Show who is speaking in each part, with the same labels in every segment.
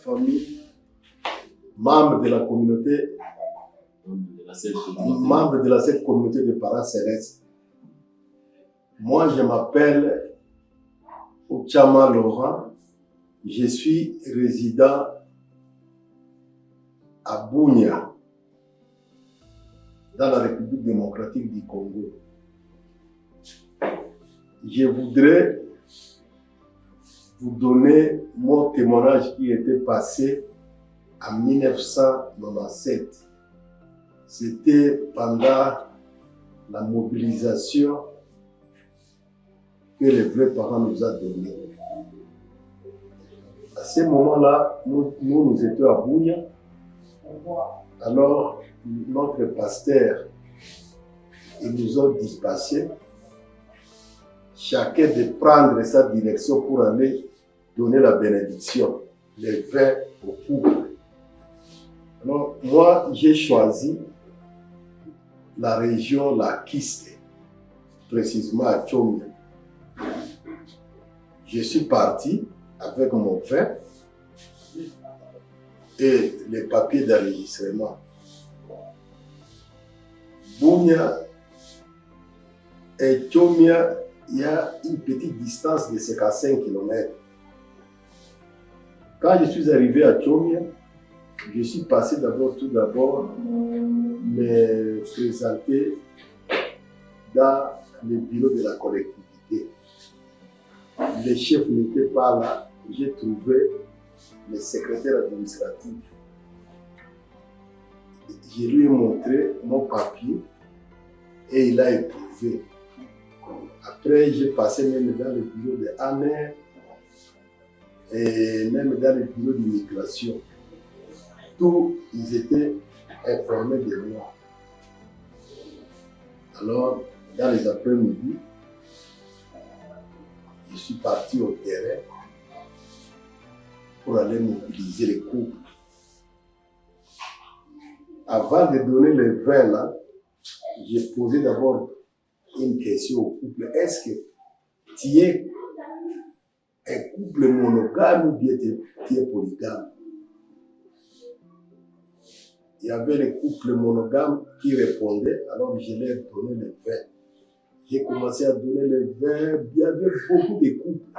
Speaker 1: famille, membre de la communauté, membre de cette communauté de parents célestes. Moi, je m'appelle Ochama Laurent. Je suis résident à Bunia, dans la République démocratique du Congo. Je voudrais vous donner mon témoignage qui était passé en 1997. C'était pendant la mobilisation que les vrais parents nous ont donnée. À ce moment-là, nous étions à Bunia. Alors, notre pasteur, il nous a dispatchés, chacun de prendre sa direction pour aller donner la bénédiction, les vins au couple. Alors, moi, j'ai choisi la région, la Kiste, précisément à Tchomia. Je suis parti avec mon vin et les papiers d'enregistrement. Bunia et Tchomia, il y a une petite distance de 55 km. Quand je suis arrivé à Tchomia, je suis passé tout d'abord me présenter dans le bureau de la collectivité. Les chefs n'étaient pas là. J'ai trouvé le secrétaire administratif. Je lui ai montré mon papier et il a éprouvé. Après, j'ai passé même dans le bureau de ANER et même dans le bureau d'immigration. Tous, ils étaient informés de moi. Alors, dans les après-midi, je suis parti au terrain pour aller mobiliser les couples. Avant de donner le vin là, j'ai posé d'abord une question au couple. Est-ce que tu es un couple monogame ou bien tu es polygame? Il y avait les couples monogames qui répondaient, alors je leur ai donné le vin. J'ai commencé à donner le vin, il y avait beaucoup de couples.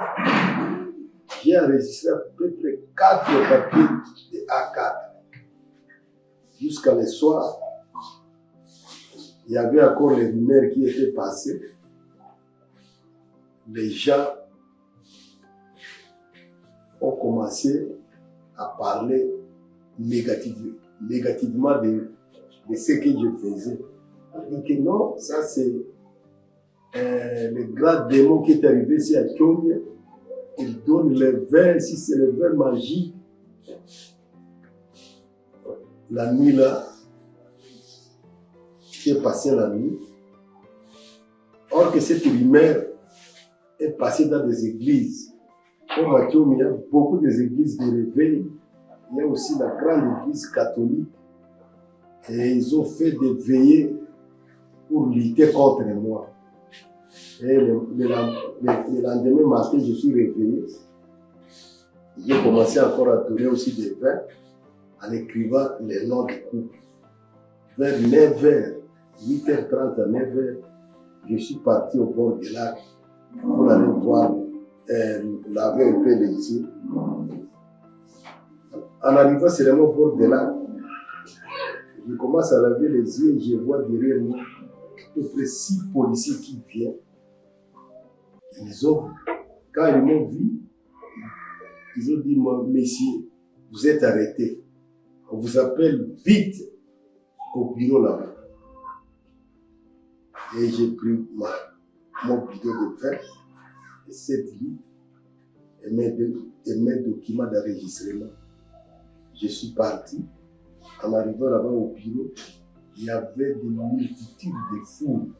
Speaker 1: J'ai enregistré à peu près 4 papiers de A4. Jusqu'à le soir, il y avait encore les rumeurs qui étaient passées. Les gens ont commencé à parler négativement de ce que je faisais. On dit que non, ça c'est le grand démon qui est arrivé ici à Tchomia. Il donne le vin, si c'est le vin magique. La nuit là, j'ai passé la nuit. Or que cette rumeur est passée dans des églises. Comme à Tchomia, il y a beaucoup d'églises de réveil. Il y a aussi la grande église catholique. Et ils ont fait des veillées pour lutter contre moi. Et le lendemain matin, je suis réveillé. J'ai commencé encore à donner aussi des vins en écrivant les noms des couples. Vers 9h, 8h30 à 9h, je suis parti au bord du lac pour aller voir, laver un peu les yeux. En arrivant seulement au bord du lac, je commence à laver les yeux et je vois derrière moi à peu près 6 policiers qui viennent. Quand ils m'ont vu, ils ont dit, messieurs, vous êtes arrêtés. On vous appelle vite au bureau là-bas. Et j'ai pris mon bidon de vin, 7 litres et mes documents d'enregistrement. Je suis parti. En arrivant là-bas au bureau, il y avait des multitudes de foules.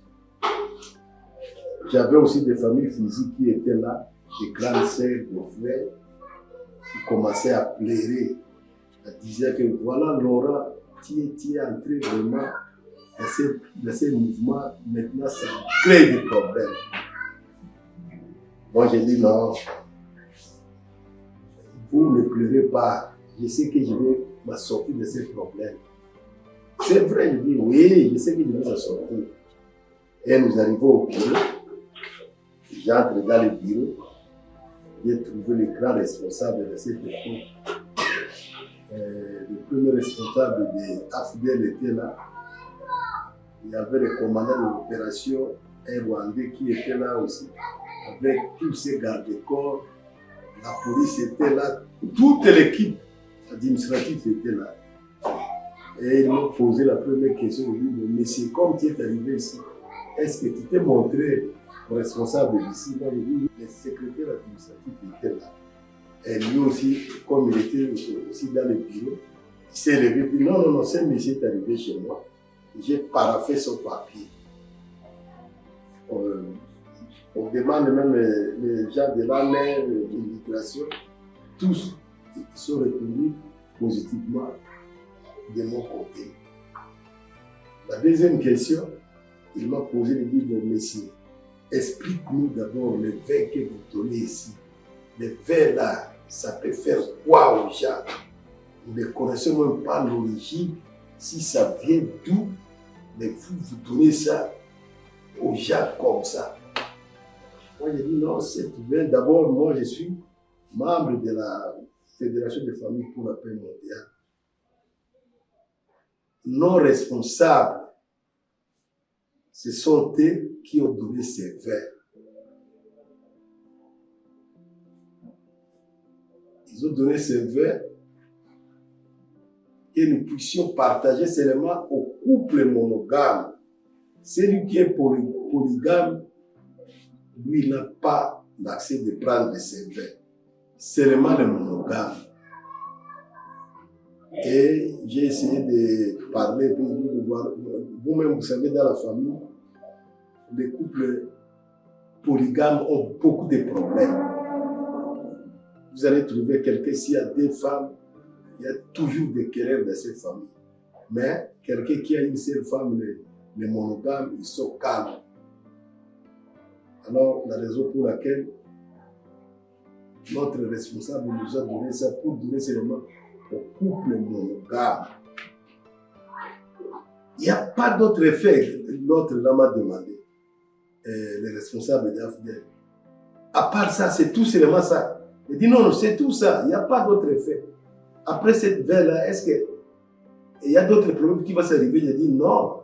Speaker 1: J'avais aussi des familles physiques qui étaient là, des grandes sœurs, des frères, qui commençaient à pleurer. Elles disaient que voilà Laurent, tu es entré vraiment dans ces mouvements, maintenant ça crée des problèmes. Moi j'ai dit non, vous ne pleurez pas, je sais que je vais m'en sortir de ces problèmes. C'est vrai, je dis oui, je sais que je vais m'en sortir. Et nous arrivons au bureau. J'entre dans le bureau. J'ai trouvé le grand responsable de cette époque. Le premier responsable de AFDEL était là. Il y avait le commandant de l'opération, un Rwandais qui était là aussi, avec tous ses gardes-corps. La police était là, toute l'équipe administrative était là. Et ils m'ont posé la première question. Ils m'ont dit, monsieur, comme tu es arrivé ici, est-ce que tu t'es montré responsable d'ici? Moi, j'ai dit, le secrétaire administratif était là. Et lui aussi, comme il était aussi dans le bureau, il s'est levé et dit, non, ce monsieur est arrivé chez moi. J'ai paraphé son papier. On demande même les gens de la mer, de l'immigration, tous ils sont répondus positivement de mon côté. La deuxième question, il m'a posé le dit, bon monsieur, explique-nous d'abord le vin que vous donnez ici. Le vin là, ça peut faire quoi aux gens? Nous ne connaissons même pas l'origine, si ça vient d'où, mais vous donnez ça aux gens comme ça. Moi, j'ai dit non, c'est vin. D'abord, moi, je suis membre de la Fédération des familles pour la paix mondiale. Nos responsables, ce sont eux qui ont donné ces vins. Ils ont donné ces vins que nous puissions partager seulement au couple monogame. Celui qui est polygame, lui, n'a pas l'accès de prendre ces vins. Seulement le monogame. Et j'ai essayé de parler, puis de voir. Vous-même, vous savez, dans la famille, les couples polygames ont beaucoup de problèmes. Vous allez trouver quelqu'un, s'il y a deux femmes, il y a toujours des querelles dans cette famille. Mais quelqu'un qui a une seule femme, les monogames, ils sont calmes. Alors, la raison pour laquelle notre responsable nous a donné ça, pour donner seulement au couple monogame. Il n'y a pas d'autre effet. L'autre là m'a demandé, le responsable d'AFDEL. À part ça, c'est tout seulement ça. Il dit non, c'est tout ça, il n'y a pas d'autre effet. Après cette veille-là, est-ce qu'il y a d'autres problèmes qui vont s'arriver? Il dit non.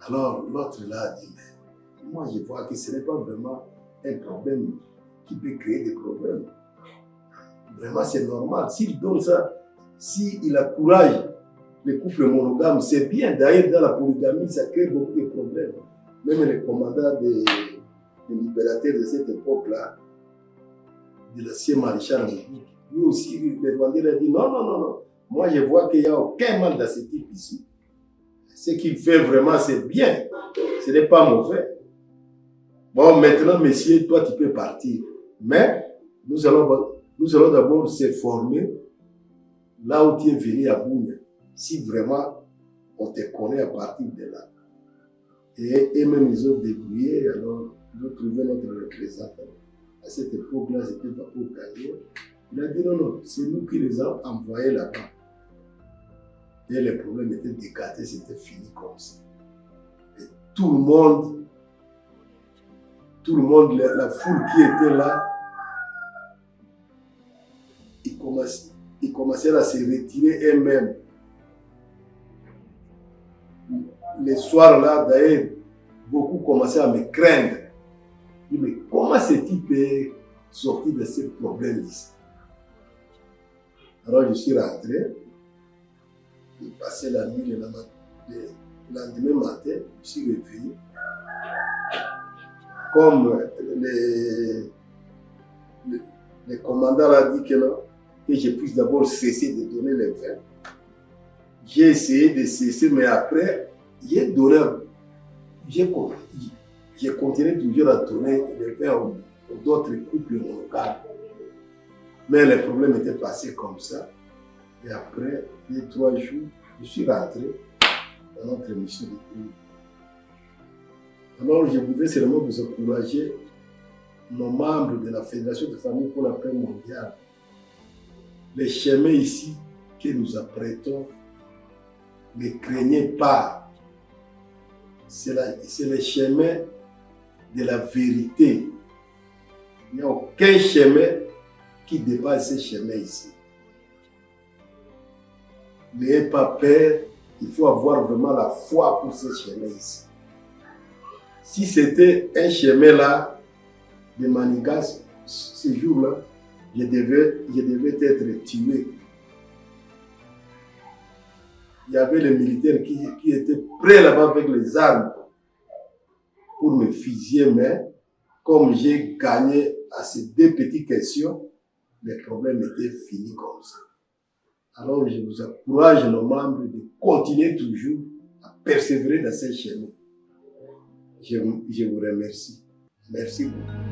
Speaker 1: Alors l'autre là a dit, mais moi je vois que ce n'est pas vraiment un problème qui peut créer des problèmes. Vraiment c'est normal. S'il donne ça, s'il encourage les couples monogames, c'est bien. D'ailleurs dans la polygamie, ça crée beaucoup de problèmes. Même les commandants des libérateurs de cette époque-là, de l'ancien maréchal Mobutu, lui aussi, le Rwandais a dit non. Moi je vois qu'il n'y a aucun mal dans ce type ici. Ce qu'il fait vraiment, c'est bien. Ce n'est pas mauvais. Bon, maintenant, messieurs, toi, tu peux partir. Mais nous allons d'abord se former là où tu es venu à Bunia. Si vraiment on te connaît à partir de là. Et même ils ont débrouillé, alors ils ont trouvé notre représentant. À cette époque-là, c'était Papo Kagné. Il a dit non, c'est nous qui les avons envoyés là-bas. Et les problèmes étaient décantés, c'était fini comme ça. Et tout le monde, la foule qui était là, ils commençaient à se retirer eux-mêmes. Les soirs là, d'ailleurs, beaucoup commençaient à me craindre. Ils me disent, mais comment ce type est sorti de ces problèmes ici? Alors je suis rentré. J'ai passé la nuit, le lendemain matin, je suis réveillé. Comme le commandant a dit que je puisse d'abord cesser de donner les vins. J'ai essayé de cesser, mais après, j'ai continué toujours à donner les vins aux d'autres couples monogames. Mais les problèmes étaient passés comme ça. Et après 2-3 jours, je suis rentré dans notre mission de cours. Alors je voudrais seulement vous encourager nos membres de la Fédération de familles pour la paix mondiale, les chemins ici que nous apprêtons, ne craignez pas. C'est le chemin de la vérité. Il n'y a aucun chemin qui dépasse ce chemin ici. N'ayez pas peur, il faut avoir vraiment la foi pour ce chemin ici. Si c'était un chemin là, de Manigas, ce jour-là, je devais être tué. Il y avait les militaires qui étaient prêts là-bas avec les armes pour me fusiller, mais comme j'ai gagné à ces 2 petites questions, les problèmes étaient finis comme ça. Alors je vous encourage, nos membres, de continuer toujours à persévérer dans ces chemins. Je vous remercie. Merci beaucoup.